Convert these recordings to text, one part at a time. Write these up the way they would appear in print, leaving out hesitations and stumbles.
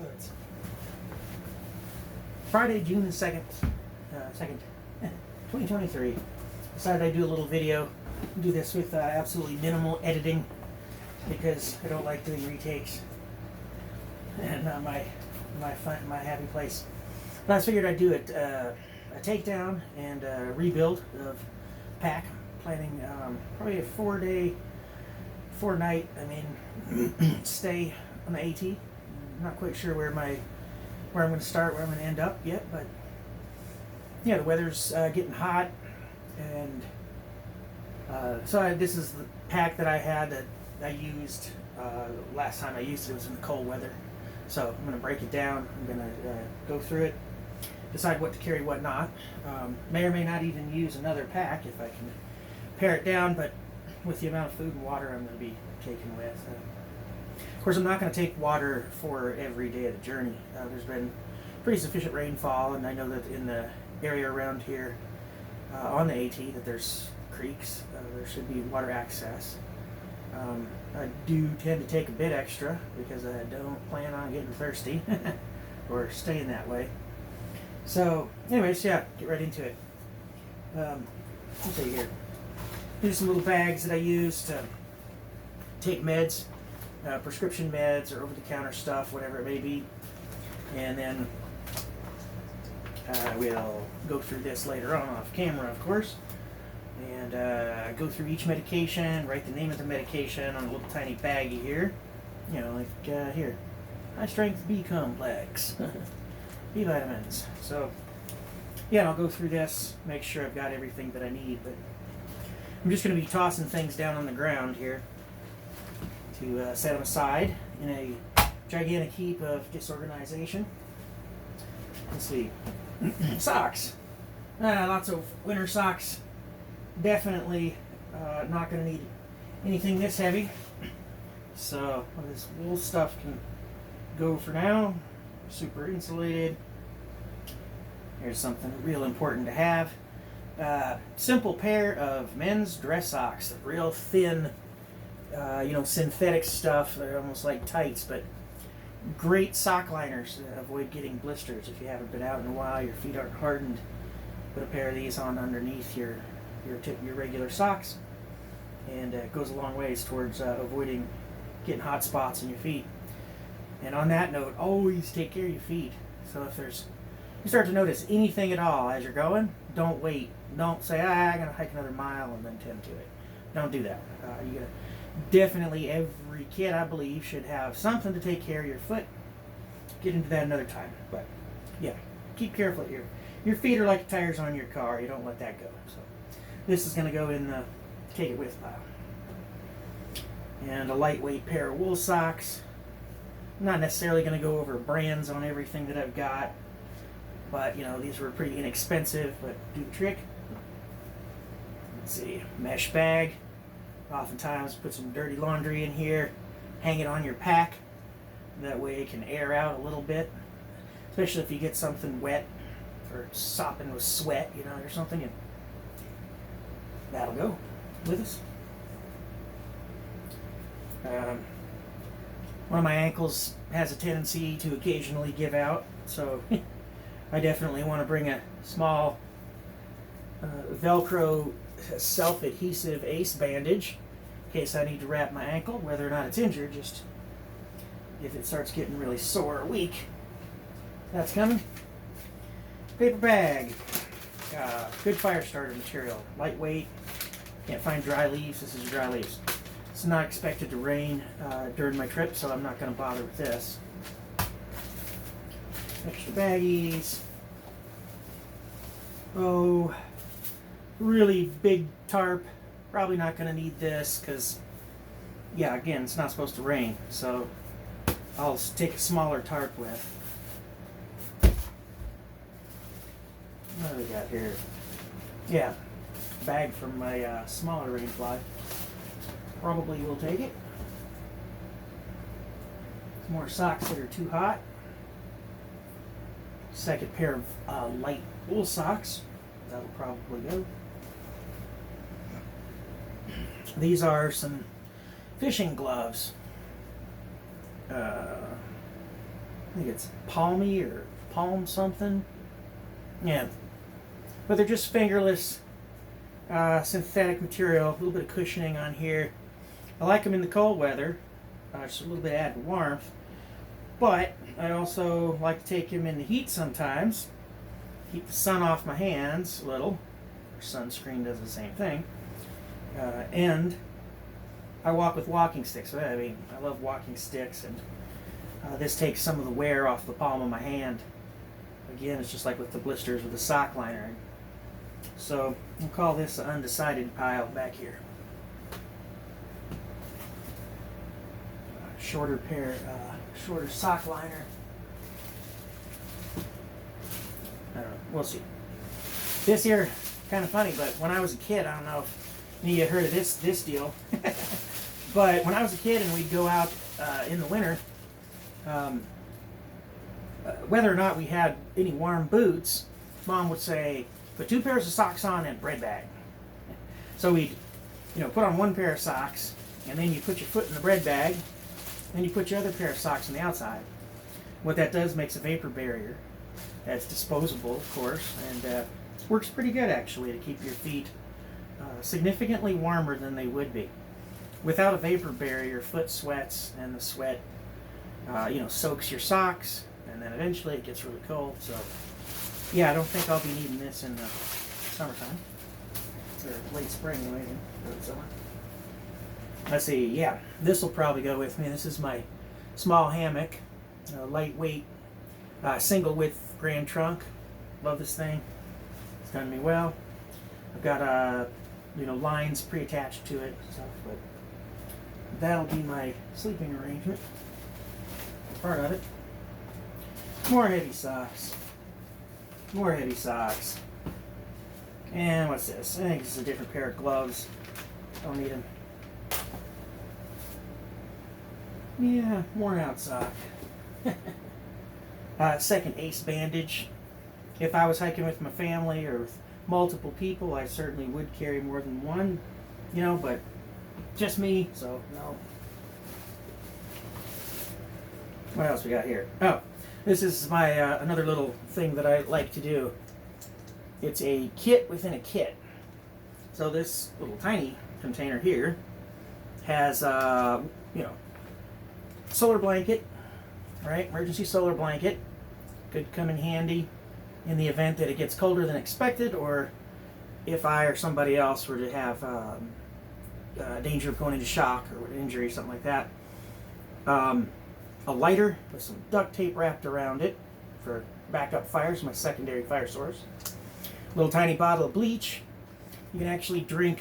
It's Friday, June the 2nd, 2023. Decided I'd do a little video. Do this with absolutely minimal editing because I don't like doing retakes and my happy place. But I figured I'd do it a takedown and a rebuild of pack. Planning probably a 4-night stay on the AT. Not quite sure where I'm going to start, where I'm going to end up yet, but yeah, the weather's getting hot, and so this is the pack that I had that I used last time I used it. It was in the cold weather, so I'm going to break it down. I'm going to go through it, decide what to carry, what not. May or may not even use another pack if I can pare it down, but with the amount of food and water I'm going to be taking with. Of course, I'm not going to take water for every day of the journey. There's been pretty sufficient rainfall, and I know that in the area around here on the AT that there's creeks. There should be water access. I do tend to take a bit extra because I don't plan on getting thirsty or staying that way. So, anyways, yeah, get right into it. Let's see here. Here's some little bags that I use to take meds. Prescription meds or over-the-counter stuff, whatever it may be. And then we'll go through this later on off camera, of course. And go through each medication, write the name of the medication on a little tiny baggie here. You know, like here. High-strength B complex. B vitamins. So, yeah, I'll go through this, make sure I've got everything that I need. But I'm just going to be tossing things down on the ground here to set them aside in a gigantic heap of disorganization. Let's see. Socks. Lots of winter socks. Definitely not going to need anything this heavy. So this wool stuff can go for now. Super insulated. Here's something real important to have. Simple pair of men's dress socks. Real thin, synthetic stuff. They're almost like tights, but great sock liners to avoid getting blisters. If you haven't been out in a while, your feet aren't hardened, put a pair of these on underneath your regular socks, and it goes a long ways towards avoiding getting hot spots in your feet. And on that note, always take care of your feet. So if you start to notice anything at all as you're going, don't wait. Don't say, I'm going to hike another mile and then tend to it. Don't do that. You gotta definitely, every kid, I believe, should have something to take care of your foot. Get into that another time. But yeah, keep careful. Your feet are like the tires on your car. You don't let that go. So this is going to go in the take it with pile. And a lightweight pair of wool socks. I'm not necessarily going to go over brands on everything that I've got, but these were pretty inexpensive, but do the trick. Let's see, mesh bag. Oftentimes put some dirty laundry in here, hang it on your pack. That way it can air out a little bit, especially if you get something wet or sopping with sweat, or something, and that'll go with us. One of my ankles has a tendency to occasionally give out, so I definitely want to bring a small Velcro self-adhesive ace bandage in case I need to wrap my ankle, whether or not it's injured, just if it starts getting really sore or weak. That's coming. Paper bag. Good fire starter material. Lightweight. Can't find dry leaves. This is dry leaves. It's not expected to rain during my trip, so I'm not going to bother with this. Extra baggies. Oh, really big tarp. Probably not going to need this because, yeah, again, it's not supposed to rain. So I'll take a smaller tarp with. What do we got here? Yeah, bag from my smaller rain fly. Probably will take it. Some more socks that are too hot. Second pair of light wool socks. That'll probably go. These are some fishing gloves. think it's palmy or palm something. Yeah. But they're just fingerless synthetic material, a little bit of cushioning on here. I like them in the cold weather, just a little bit added warmth. But I also like to take them in the heat sometimes. Keep the sun off my hands a little. Sunscreen does the same thing. And I walk with walking sticks. I mean, I love walking sticks, and this takes some of the wear off the palm of my hand. Again, it's just like with the blisters with the sock liner. So we'll call this an undecided pile back here. Shorter sock liner. I don't know. We'll see. This here, kind of funny, but when I was a kid, I don't know if any of you heard of this deal. But when I was a kid and we'd go out in the winter, whether or not we had any warm boots, Mom would say, put 2 pairs of socks on and a bread bag. So we'd, put on 1 pair of socks, and then you put your foot in the bread bag, then you put your other pair of socks on the outside. What that does makes a vapor barrier. That's disposable, of course, and works pretty good actually to keep your feet significantly warmer than they would be. Without a vapor barrier, your foot sweats, and the sweat, soaks your socks, and then eventually it gets really cold. So, yeah, I don't think I'll be needing this in the summertime or late spring, maybe early summer. Let's see. Yeah, this will probably go with me. This is my small hammock, lightweight, single width grand trunk. Love this thing. It's done me well. I've got lines pre-attached to it and stuff, but that'll be my sleeping arrangement. Part of it. More heavy socks. More heavy socks. And what's this? I think this is a different pair of gloves. Don't need them. Yeah, worn out sock. Second ace bandage. If I was hiking with my family or with multiple people, I certainly would carry more than one, but just me, so no. What else we got here? Oh, this is my another little thing that I like to do. It's a kit within a kit. So this little tiny container here has, solar blanket, right? Emergency solar blanket. Could come in handy in the event that it gets colder than expected, or if I or somebody else were to have danger of going into shock or an injury or something like that. A lighter with some duct tape wrapped around it for backup fires, my secondary fire source. A little tiny bottle of bleach. You can actually drink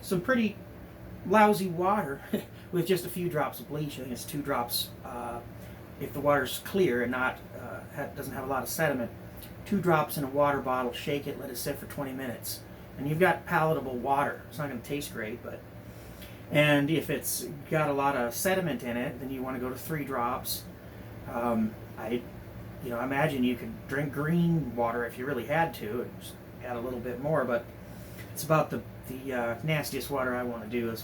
some pretty lousy water with just a few drops of bleach. I think it's 2 drops if the water's clear and not doesn't have a lot of sediment. 2 drops in a water bottle, shake it, let it sit for 20 minutes. And you've got palatable water. It's not going to taste great, and if it's got a lot of sediment in it, then you want to go to 3 drops. I imagine you could drink green water if you really had to, and just add a little bit more, but it's about the nastiest water I want to do is,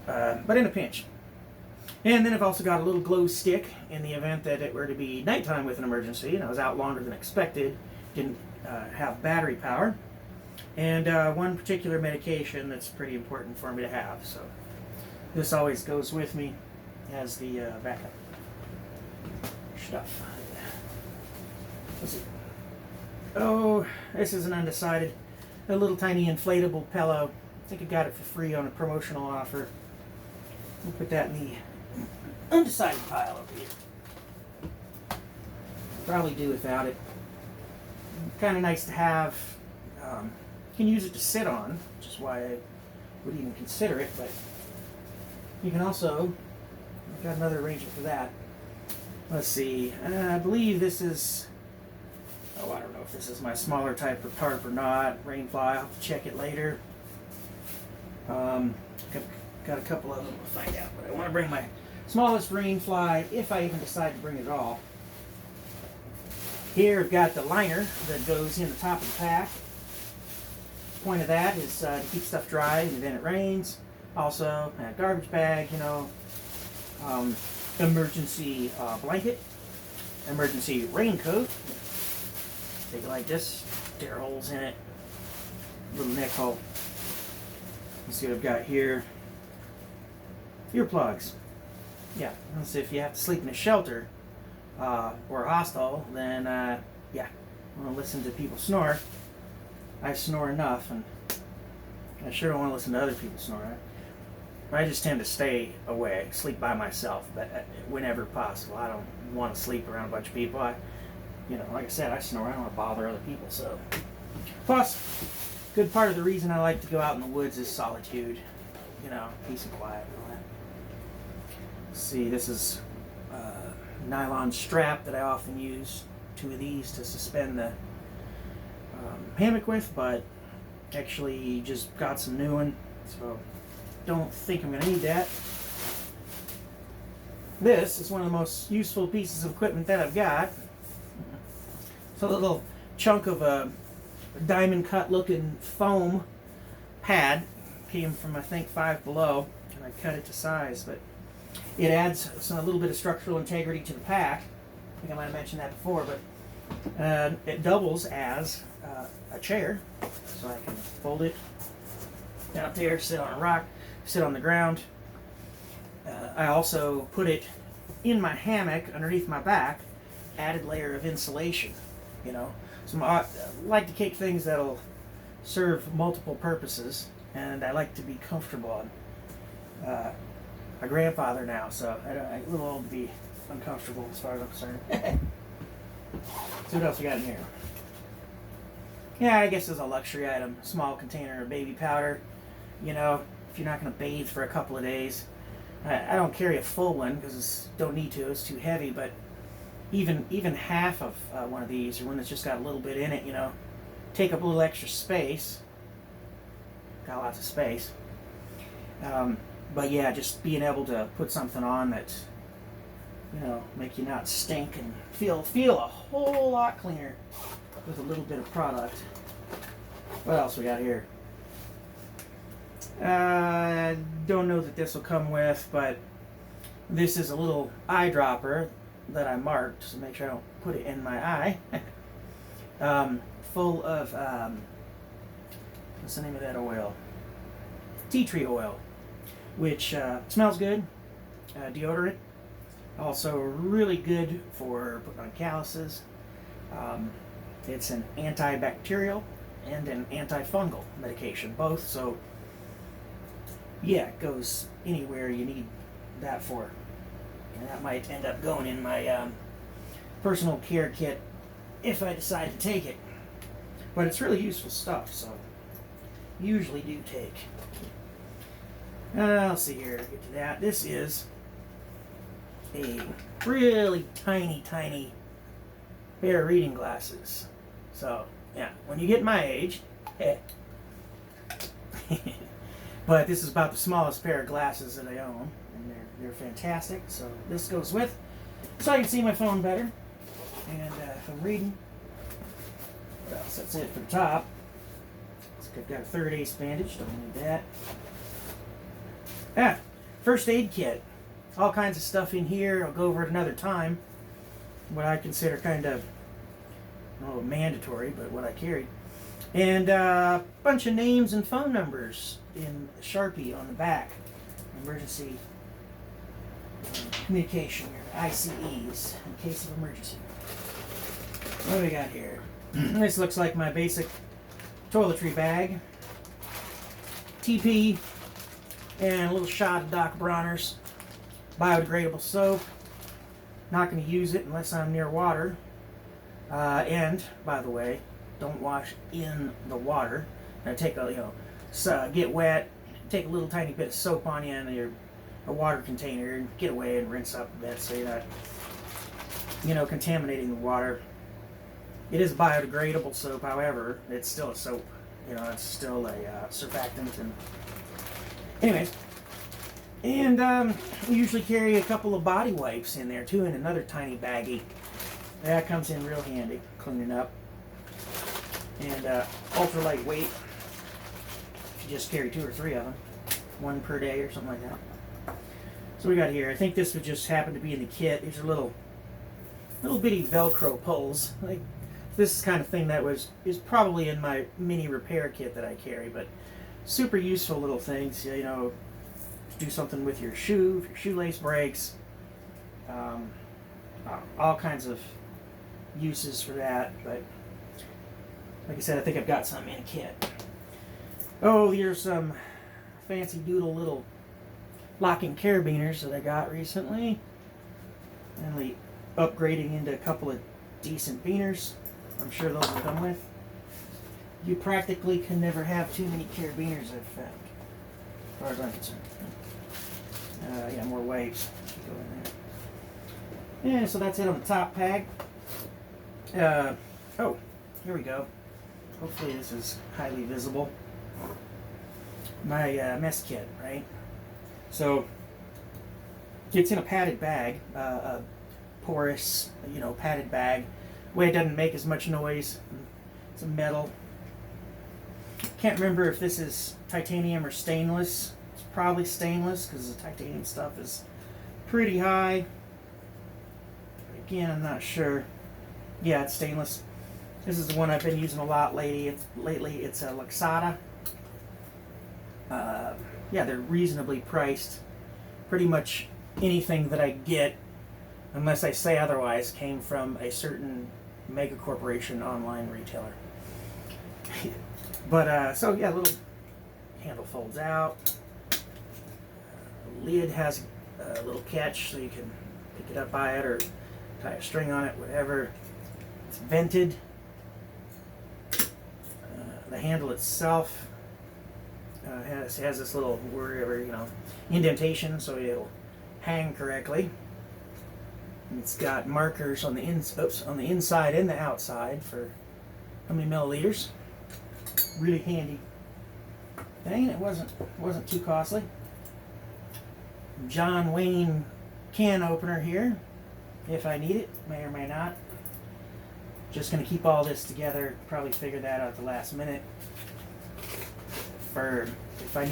but in a pinch. And then I've also got a little glow stick in the event that it were to be nighttime with an emergency, and I was out longer than expected, didn't have battery power, and one particular medication that's pretty important for me to have. So this always goes with me as the backup stuff. Let's see. Oh, this is an undecided. A little tiny inflatable pillow. I think I got it for free on a promotional offer. We'll put that in the undecided pile over here. Probably do without it. Kind of nice to have. You can use it to sit on, which is why I would even consider it, but you can also, I've got another arrangement for that. Let's see, I believe this is, I don't know if this is my smaller type of tarp or not, rainfly, I'll have to check it later. Got a couple of them, we'll find out, but I want to bring my smallest rainfly, if I even decide to bring it at all. Here I've got the liner that goes in the top of the pack. The point of that is to keep stuff dry in the event it rains. Also, a garbage bag, emergency blanket, emergency raincoat. Take it like this, tear holes in it, little neck hole. Let's see what I've got here. Earplugs. Yeah, so if you have to sleep in a shelter or a hostel, then yeah, I want to listen to people snore. I snore enough, and I sure don't want to listen to other people snore. I just tend to stay away, sleep by myself, but whenever possible. I don't want to sleep around a bunch of people. Like I said, I snore. I don't want to bother other people. So, plus, good part of the reason I like to go out in the woods is solitude. Peace and quiet and all that. Let's see, this is a nylon strap that I often use. 2 of these to suspend the hammock with, but actually just got some new one, so don't think I'm going to need that. This is one of the most useful pieces of equipment that I've got. It's a little chunk of a diamond cut looking foam pad. Came from, I think, Five Below, and I cut it to size, but it adds a little bit of structural integrity to the pack. I think I might have mentioned that before, but it doubles as a chair, so I can fold it out there, sit on a rock, sit on the ground. I also put it in my hammock underneath my back, added layer of insulation. So I like to keep things that'll serve multiple purposes, and I like to be comfortable. I'm a grandfather now, so I'm a little old to be uncomfortable as far as I'm concerned. So what else we got in here? Yeah, I guess it's a luxury item. Small container of baby powder. If you're not going to bathe for a couple of days. I don't carry a full one because don't need to. It's too heavy. But even half of one of these, or one that's just got a little bit in it, take up a little extra space. Got lots of space. But yeah, just being able to put something on that, make you not stink and feel a whole lot cleaner with a little bit of product. What else we got here? Don't know that this will come with, but this is a little eyedropper that I marked to make sure I don't put it in my eye. Full of, what's the name of that oil? Tea tree oil, which smells good, deodorant. Also really good for putting on calluses. It's an antibacterial and an antifungal medication, both. So yeah, it goes anywhere you need that for. And that might end up going in my personal care kit if I decide to take it. But it's really useful stuff, so usually do take. Let's see here, get to that. This is a really tiny pair of reading glasses. So, yeah, when you get my age, but this is about the smallest pair of glasses that I own, and they're fantastic. So this goes with, so I can see my phone better, and if I'm reading, what else? That's it for the top. So I've got a 3rd ace bandage, don't need that. First aid kit. All kinds of stuff in here. I'll go over it another time. What I consider kind of, mandatory, but what I carry. And a bunch of names and phone numbers in Sharpie on the back. Emergency communication, or ICEs, in case of emergency. What do we got here? This looks like my basic toiletry bag. TP, and a little shot of Doc Bronner's biodegradable soap. Not going to use it unless I'm near water. And, by the way, don't wash in the water. Now take get wet, take a little tiny bit of soap on you in a water container, and get away and rinse up a bit so you're not, contaminating the water. It is biodegradable soap, however, it's still a soap. It's still a surfactant. And anyways, and we usually carry a couple of body wipes in there too, in another tiny baggie. That comes in real handy, cleaning up. And ultra lightweight. If you just carry 2 or 3 of them, 1 per day or something like that. So we got here, I think this would just happen to be in the kit. These are little bitty Velcro pulls. Like, this is kind of thing that is probably in my mini repair kit that I carry, but super useful little things. You know, do something with your shoe, if your shoelace breaks. All kinds of uses for that, but like I said, I think I've got some in a kit. Oh, here's some fancy doodle little locking carabiners that I got recently. Finally upgrading into a couple of decent beaners. I'm sure those will come with. You practically can never have too many carabiners, I've found, as far as I'm concerned. Yeah, more waves go in there. Yeah, so that's it on the top peg. Oh, here we go. Hopefully this is highly visible. My mess kit, right? So it's in a padded bag, a porous, padded bag. Way it doesn't make as much noise. It's a metal. Can't remember if this is titanium or stainless. It's probably stainless because the titanium stuff is pretty high. Again, I'm not sure. Yeah, it's stainless. This is the one I've been using a lot lately. It's a Luxada. Yeah, they're reasonably priced. Pretty much anything that I get, unless I say otherwise, came from a certain mega corporation online retailer. But, so yeah, little handle folds out. The lid has a little catch so you can pick it up by it or tie a string on it, whatever. It's vented. The handle itself has this little indentation so it'll hang correctly. And it's got markers on the inside and the outside for how many milliliters. Really handy thing. It wasn't too costly. John Wayne can opener here, if I need it, may or may not. Just going to keep all this together, probably figure that out at the last minute. For if I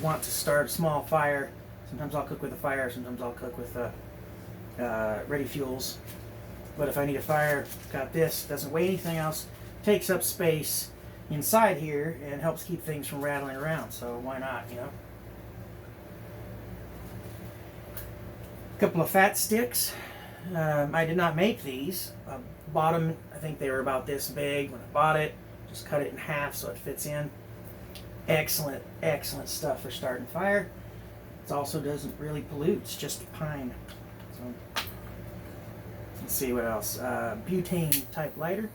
want to start a small fire, sometimes I'll cook with a fire, sometimes I'll cook with ready fuels. But if I need a fire, got this, doesn't weigh anything else, takes up space inside here and helps keep things from rattling around, so why not, A couple of fat sticks. I did not make these. I bought them, I think they were about this big when I bought it. Just cut it in half so it fits in. Excellent, excellent stuff for starting fire. It also doesn't really pollute, it's just pine. So, let's see what else. Butane type lighter.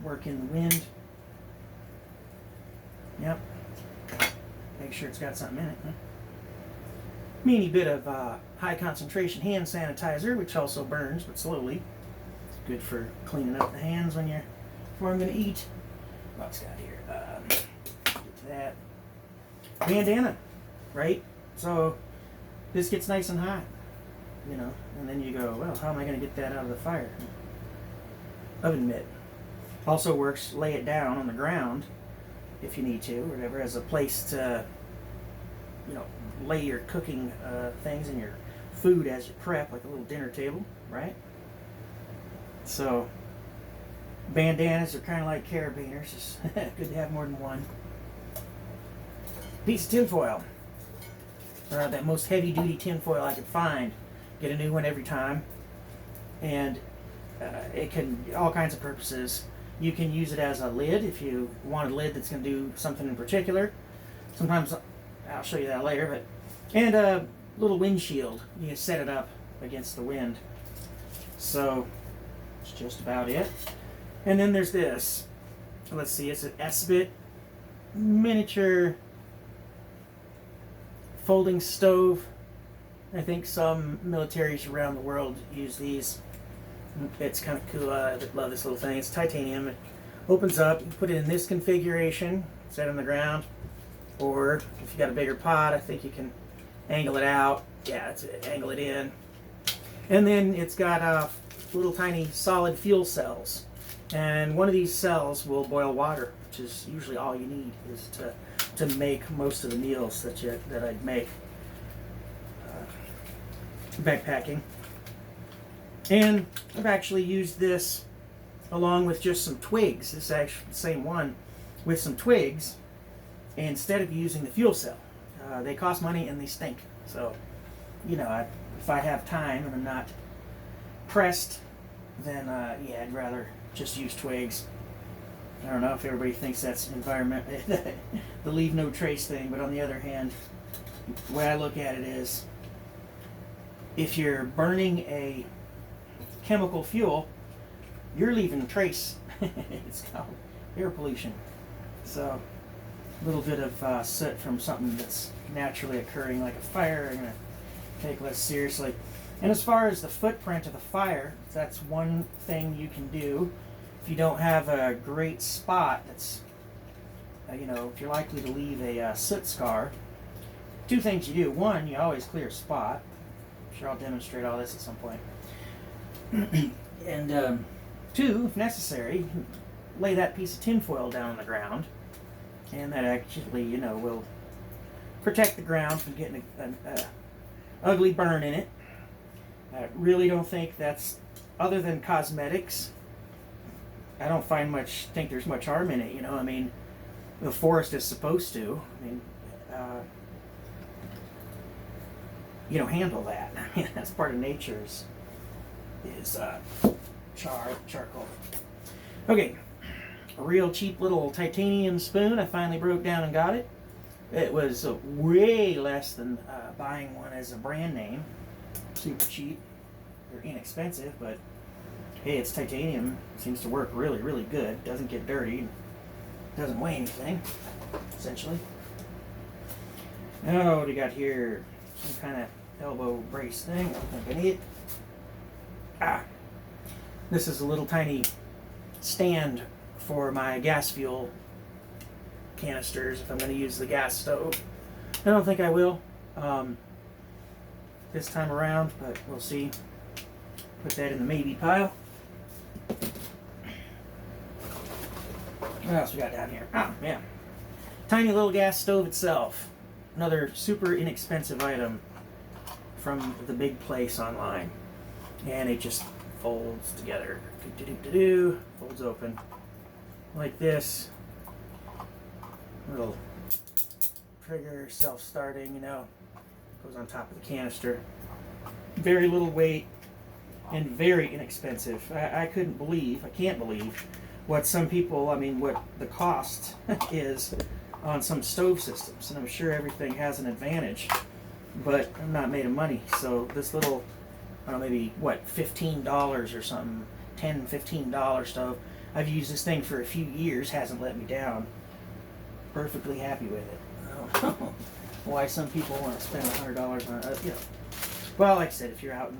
Work in the wind. Yep. Make sure it's got something in it. Huh? Meany bit of high concentration hand sanitizer, which also burns, but slowly. It's good for cleaning up the hands before I'm going to eat. What's got here? Get to that. Bandana, right? So this gets nice and hot, and then you go, well, how am I going to get that out of the fire? Oven mitt. Also works, lay it down on the ground if you need to, or whatever, as a place to, lay your cooking things and your food as you prep, like a little dinner table, right? So, bandanas are kind of like carabiners. It's good to have more than one. Piece of tinfoil. That most heavy-duty tinfoil I could find. Get a new one every time. And it can, all kinds of purposes. You can use it as a lid if you want a lid that's going to do something in particular. Sometimes, I'll show you that later, but and a little windshield. You can set it up against the wind. So, that's just about it. And then there's this. Let's see, it's an S-bit miniature folding stove. I think some militaries around the world use these. It's kind of cool. I love this little thing. It's titanium. It opens up. You put it in this configuration, set it on the ground. Or if you got a bigger pot, I think you can angle it out. Yeah, angle it in. And then it's got little tiny solid fuel cells. And one of these cells will boil water, which is usually all you need is to make most of the meals that I'd make. backpacking. And I've actually used this along with just some twigs. This is actually the same one with some twigs instead of using the fuel cell. They cost money and they stink. So, you know, if I have time and I'm not pressed, then yeah, I'd rather just use twigs. I don't know if everybody thinks that's environment, the leave no trace thing, but on the other hand, the way I look at it is, if you're burning a chemical fuel, you're leaving trace. It's called air pollution. So, a little bit of soot from something that's naturally occurring, like a fire, I'm going to take less seriously. And as far as the footprint of the fire, that's one thing you can do. If you don't have a great spot that's, you know, if you're likely to leave a soot scar, two things you do. One, you always clear a spot. I'm sure I'll demonstrate all this at some point. And two, if necessary, lay that piece of tinfoil down on the ground, and that actually, you know, will protect the ground from getting an ugly burn in it. I really don't think that's, other than cosmetics, I don't think there's much harm in it, you know. I mean, the forest is supposed to. I mean, you know, handle that. That's part of nature's charcoal. Okay, a real cheap little titanium spoon. I finally broke down and got it. It was way less than buying one as a brand name. Super cheap. They're inexpensive, but hey, it's titanium. It seems to work really, really good. Doesn't get dirty. Doesn't weigh anything, essentially. Now, what do we got here? Some kind of elbow brace thing. I don't think I need it. This is a little tiny stand for my gas fuel canisters if I'm going to use the gas stove. I don't think I will this time around, but we'll see. Put that in the maybe pile. What else we got down here? Oh, yeah. Tiny little gas stove itself. Another super inexpensive item from the big place online. And it just folds together. Folds open. Like this. Little trigger, self-starting, you know. Goes on top of the canister. Very little weight and very inexpensive. I can't believe what some people, what the cost is on some stove systems. And I'm sure everything has an advantage, but I'm not made of money. So this little, maybe what, $15 or something, $10, $15 stove. I've used this thing for a few years, hasn't let me down. Perfectly happy with it. I don't know why some people want to spend $100 on it. You know. Well, like I said, if you're out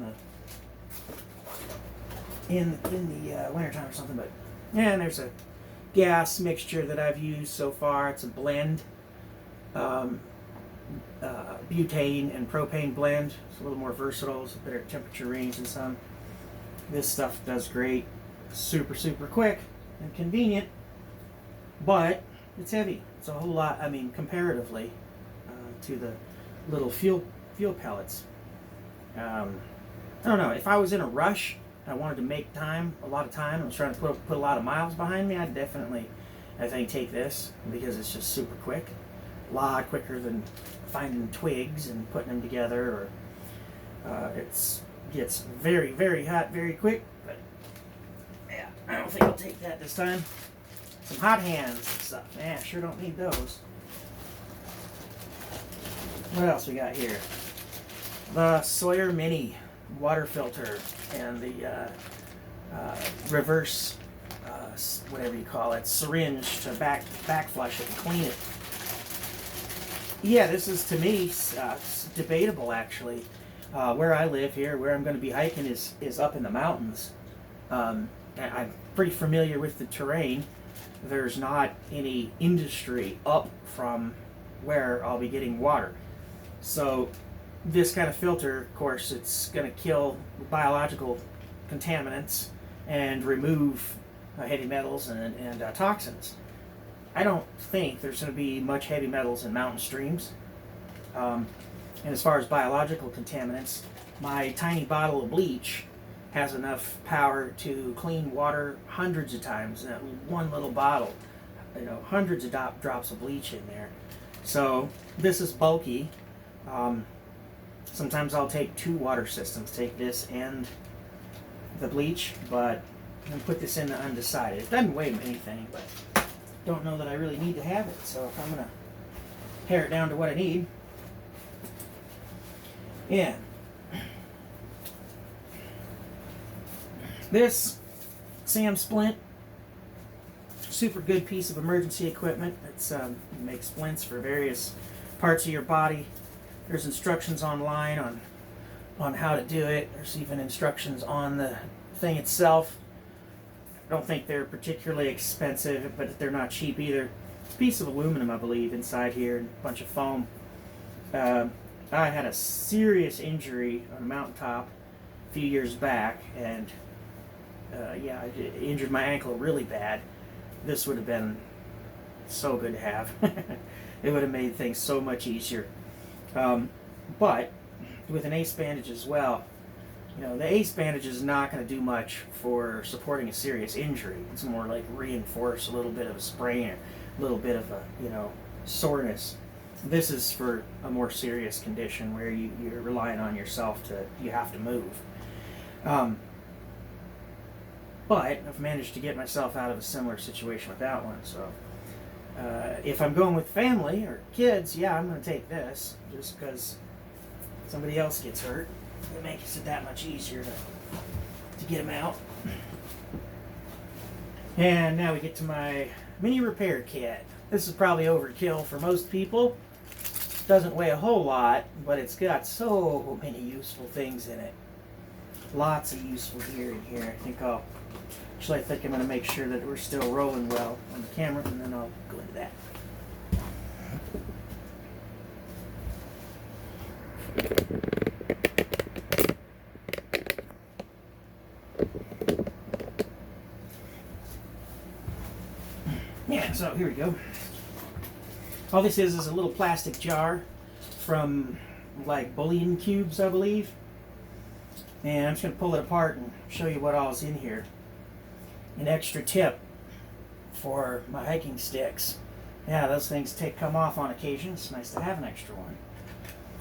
in the wintertime or something, but yeah, and there's a gas mixture that I've used so far. It's a blend, butane and propane blend. It's a little more versatile. It's a better temperature range than some. This stuff does great. Super, super quick and convenient, but it's heavy. It's a whole lot, comparatively to the little fuel pellets. I don't know, if I was in a rush, I wanted to make a lot of time, I was trying to put a lot of miles behind me, I'd definitely, take this, because it's just super quick. A lot quicker than finding twigs and putting them together, or it gets very, very hot very quick, but yeah, I don't think I'll take that this time. Some hot hands and stuff. Man, sure don't need those. What else we got here? The Sawyer Mini water filter and the reverse, whatever you call it, syringe to back flush it and clean it. Yeah, this is, to me, debatable, actually. Where I live here, where I'm going to be hiking is up in the mountains. I'm pretty familiar with the terrain. There's not any industry up from where I'll be getting water. So this kind of filter, of course, it's going to kill biological contaminants and remove heavy metals and toxins. I don't think there's going to be much heavy metals in mountain streams. And as far as biological contaminants, my tiny bottle of bleach has enough power to clean water hundreds of times in that one little bottle. Hundreds of drops of bleach in there. So this is bulky. Sometimes I'll take 2 water systems, take this and the bleach, but I'm put this in the undecided. It doesn't weigh anything, but don't know that I really need to have it. So if I'm gonna pare it down to what I need, yeah. This Sam Splint, super good piece of emergency equipment. It makes splints for various parts of your body. There's instructions online on how to do it. There's even instructions on the thing itself. I don't think they're particularly expensive, but they're not cheap either. It's a piece of aluminum, I believe, inside here, and a bunch of foam. I had a serious injury on a mountaintop a few years back, and I injured my ankle really bad. This would have been so good to have. It would have made things so much easier. But with an ace bandage as well, the ace bandage is not going to do much for supporting a serious injury. It's more like reinforce a little bit of a sprain, a little bit of a soreness. This is for a more serious condition where you're relying on yourself you have to move. But I've managed to get myself out of a similar situation with that one. So if I'm going with family or kids, yeah, I'm going to take this just because somebody else gets hurt. It makes it that much easier to get them out. And now we get to my mini repair kit. This is probably overkill for most people. Doesn't weigh a whole lot, but it's got so many useful things in it. Lots of useful gear in here. I think I'm going to make sure that we're still rolling well on the camera, and then I'll go into that. Yeah, so here we go. All this is a little plastic jar from like bullion cubes, I believe. And I'm just going to pull it apart and show you what all's in here. An extra tip for my hiking sticks. Yeah, those things come off on occasion. It's nice to have an extra one.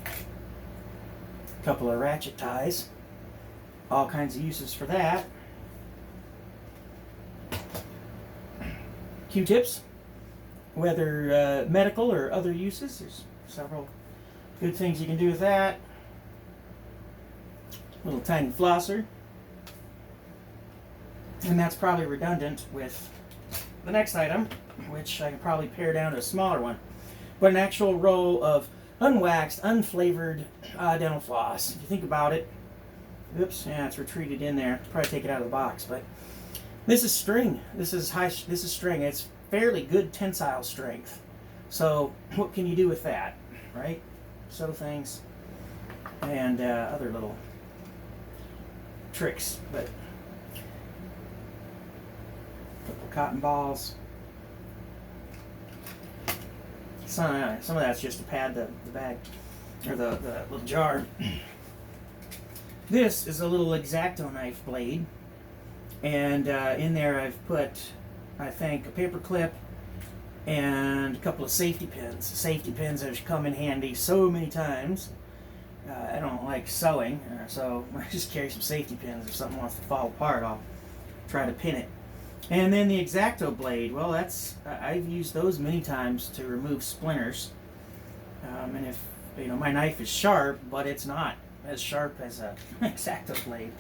A couple of ratchet ties. All kinds of uses for that. Q-tips, whether medical or other uses. There's several good things you can do with that. Little tiny flosser. And that's probably redundant with the next item, which I can probably pare down to a smaller one. But an actual roll of unwaxed, unflavored dental floss. If you think about it, oops, yeah, it's retreated in there. Probably take it out of the box, but this is string. This is string. It's fairly good tensile strength. So what can you do with that, right? Sew things and other little tricks. But couple cotton balls. Some of that's just to pad the bag or the little jar. This is a little X-Acto knife blade. And in there I've put, I think, a paper clip and a couple of safety pins. Safety pins have come in handy so many times. I don't like sewing, so I just carry some safety pins. If something wants to fall apart, I'll try to pin it. And then the X-Acto blade, well, I've used those many times to remove splinters. And if, my knife is sharp, but it's not as sharp as an X-Acto blade.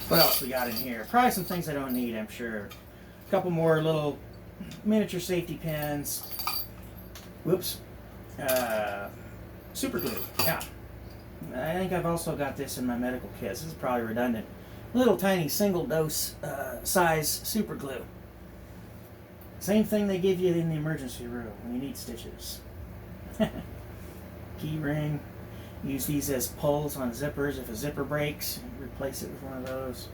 What else we got in here? Probably some things I don't need, I'm sure. A couple more little miniature safety pins. Whoops. Super glue. Yeah. I think I've also got this in my medical kit. This is probably redundant. Little tiny single dose size super glue. Same thing they give you in the emergency room when you need stitches. Key ring. Use these as pulls on zippers. If a zipper breaks, replace it with one of those.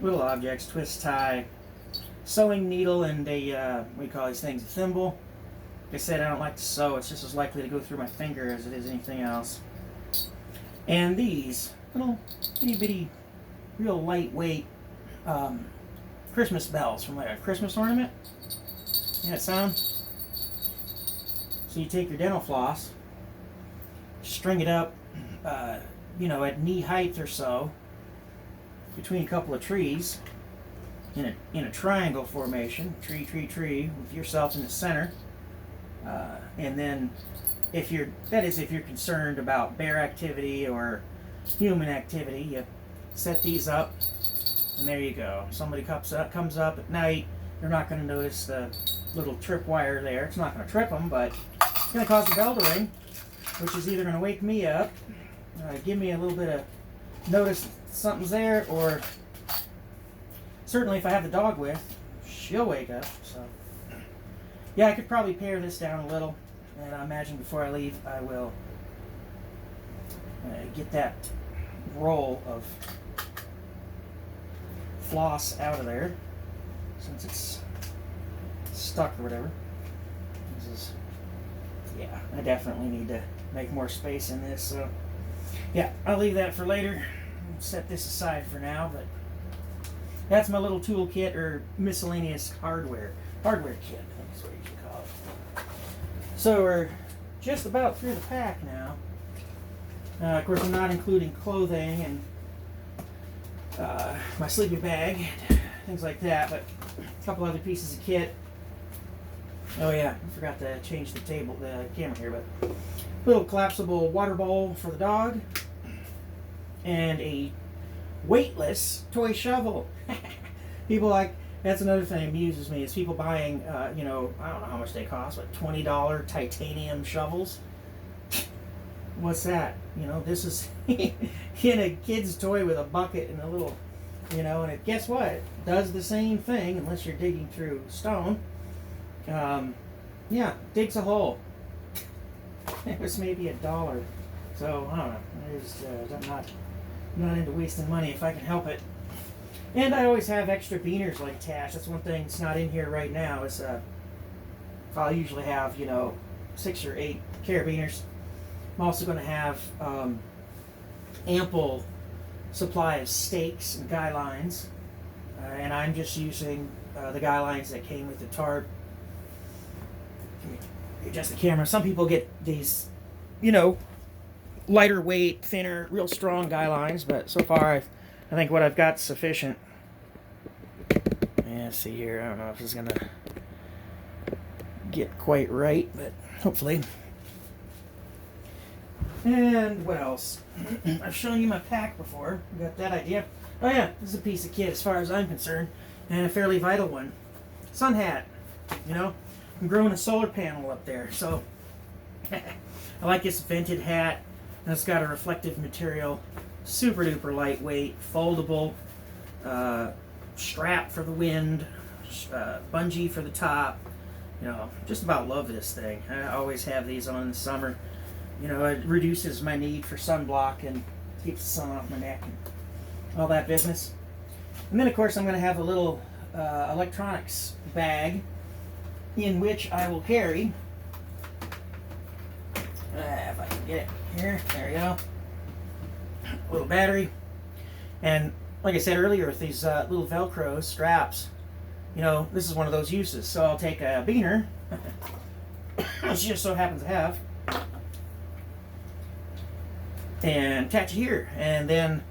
Little objects, twist tie, sewing needle, and a, we call these things a thimble. Like I said, I don't like to sew. It's just as likely to go through my finger as it is anything else. And these little itty bitty, real lightweight Christmas bells from like a Christmas ornament. Yeah, it sound? So you take your dental floss, string it up, at knee height or so, between a couple of trees, in a triangle formation, tree, with yourself in the center, and then if you're concerned about bear activity or human activity, you set these up, and there you go. Somebody comes up at night, they're not going to notice the little tripwire there. It's not going to trip them, but it's going to cause the bell to ring, which is either going to wake me up, give me a little bit of notice something's there, or certainly if I have the dog with, she'll wake up. So yeah, I could probably pare this down a little, and I imagine before I leave I will get that roll of floss out of there, since it's stuck or whatever. Yeah, I definitely need to make more space in this, so yeah, I'll leave that for later. Set this aside for now, but that's my little toolkit, or miscellaneous hardware kit, I think is what you should call it. So we're just about through the pack now. Of course, I'm not including clothing and my sleeping bag, things like that, but a couple other pieces of kit. Oh yeah, I forgot to change the camera here, but little collapsible water bowl for the dog, and a weightless toy shovel. People that's another thing that amuses me, is people buying, I don't know how much they cost, but $20 titanium shovels. What's that? This is in a kid's toy with a bucket and a little, and guess what? It does the same thing, unless you're digging through stone. Digs a hole. It was maybe $1. So, I don't know. I'm not into wasting money if I can help it. And I always have extra beaners like attached. That's one thing that's not in here right now. Is I'll usually have 6 or 8 carabiners. I'm also going to have ample supply of stakes and guy lines, and I'm just using the guy lines that came with the tarp. Adjust the camera. Some people get these, lighter weight, thinner, real strong guy lines, but so far I think what I've got is sufficient. Yeah, see here, I don't know if this is gonna get quite right, but hopefully. And what else? I've shown you my pack before. You got that idea? Oh yeah, this is a piece of kit as far as I'm concerned, and a fairly vital one. Sun hat. I'm growing a solar panel up there, so I like this vented hat. And it's got a reflective material, super duper lightweight, foldable, strap for the wind, bungee for the top. Just about love this thing. I always have these on in the summer. It reduces my need for sunblock and keeps the sun off my neck and all that business. And then, of course, I'm going to have a little electronics bag in which I will carry, if I can get it here, there you go, a little battery, and like I said earlier, with these little Velcro straps, this is one of those uses. So I'll take a beaner, which just so happens to have, and attach it here, and then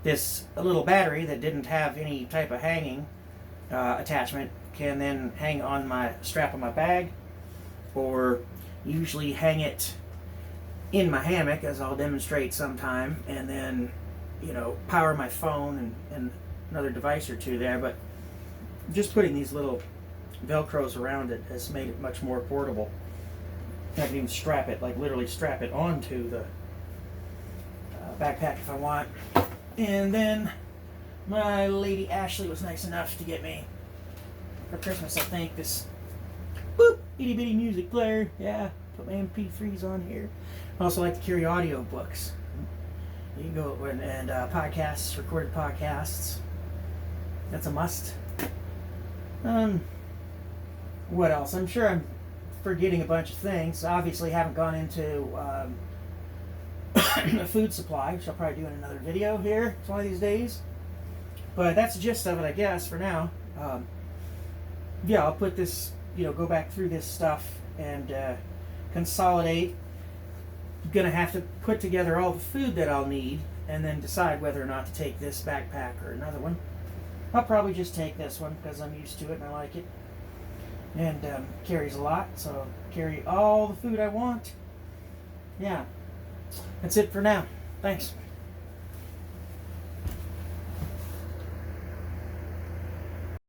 this little battery that didn't have any type of hanging attachment can then hang on my strap of my bag, or usually hang it in my hammock, as I'll demonstrate sometime, and then power my phone and another device or two there. But just putting these little Velcros around it has made it much more portable. I can even strap it, literally strap it onto the backpack if I want. And then my lady Ashley was nice enough to get me for Christmas, I think, this itty bitty music player. Yeah, put my MP3s on here. I also like to carry audio books. You can go and podcasts, recorded podcasts. That's a must. What else? I'm sure I'm forgetting a bunch of things. Obviously, haven't gone into a food supply, which I'll probably do in another video here one of these days. But that's the gist of it, I guess, for now. Yeah, I'll put this, go back through this stuff and consolidate. I'm going to have to put together all the food that I'll need and then decide whether or not to take this backpack or another one. I'll probably just take this one because I'm used to it and I like it. And carries a lot, so I'll carry all the food I want. Yeah, that's it for now. Thanks.